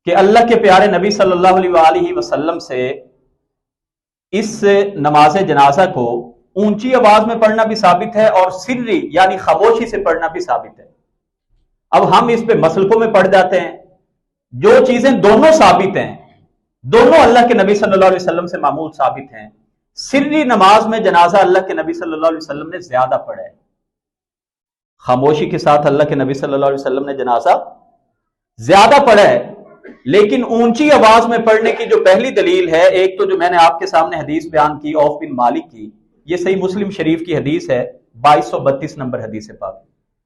کہ اللہ کے پیارے نبی صلی اللہ علیہ وسلم سے اس نماز جنازہ کو اونچی آواز میں پڑھنا بھی ثابت ہے اور سری یعنی خاموشی سے پڑھنا بھی ثابت ہے۔ اب ہم اس پہ مسلکوں میں پڑھ جاتے ہیں، جو چیزیں دونوں ثابت ہیں، دونوں اللہ کے نبی صلی اللہ علیہ وسلم سے معمول ثابت ہیں، سری نماز میں جنازہ اللہ کے نبی صلی اللہ علیہ وسلم نے زیادہ پڑھا ہے، خاموشی کے ساتھ اللہ کے نبی صلی اللہ علیہ وسلم نے جنازہ زیادہ پڑھا ہے۔ لیکن اونچی آواز میں پڑھنے کی جو پہلی دلیل ہے، ایک تو جو میں نے آپ کے سامنے حدیث بیان کی عوف بن مالک کی، یہ صحیح مسلم شریف کی حدیث ہے، 2232 نمبر حدیث پاک۔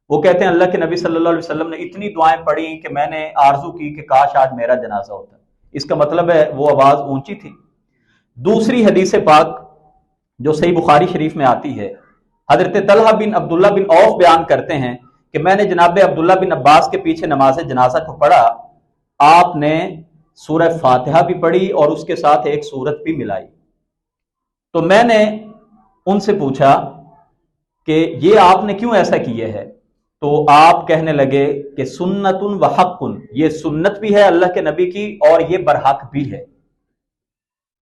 وہ کہتے ہیں اللہ کے نبی صلی اللہ علیہ وسلم نے اتنی دعائیں پڑھی کہ میں نے آرزو کی کہ کاش آج میرا جنازہ ہوتا۔ اس کا مطلب ہے وہ آواز اونچی تھی۔ دوسری حدیث پاک جو صحیح بخاری شریف میں آتی ہے، حضرت طلحہ بن عبداللہ بن عوف بیان کرتے ہیں کہ میں نے جناب عبداللہ بن عباس کے پیچھے نماز جنازہ کو پڑھا، آپ نے سورہ فاتحہ بھی پڑھی اور اس کے ساتھ ایک سورت بھی ملائی۔ تو میں نے ان سے پوچھا کہ یہ آپ نے کیوں ایسا کیا ہے؟ تو آپ کہنے لگے کہ سنت و حق، یہ سنت بھی ہے اللہ کے نبی کی اور یہ برحق بھی ہے۔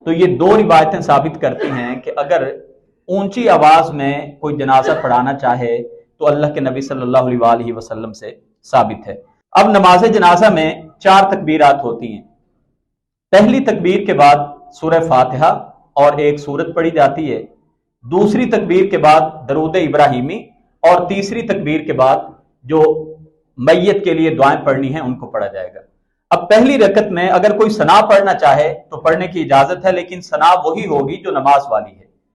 تو یہ دو روایتیں ثابت کرتی ہیں کہ اگر اونچی آواز میں کوئی جنازہ پڑھانا چاہے تو اللہ کے نبی صلی اللہ علیہ وسلم سے ثابت ہے۔ اب نماز جنازہ میں 4 تکبیرات ہوتی ہیں۔ پہلی تکبیر کے بعد سورہ فاتحہ اور ایک سورت پڑھی جاتی ہے، دوسری تکبیر کے بعد درود ابراہیمی، اور تیسری تکبیر کے بعد جو میت کے لیے دعائیں پڑھنی ہیں ان کو پڑھا جائے گا۔ اب پہلی رکعت میں اگر کوئی ثنا پڑھنا چاہے تو پڑھنے کی اجازت ہے، لیکن ثنا وہی ہوگی جو نماز والی ہے۔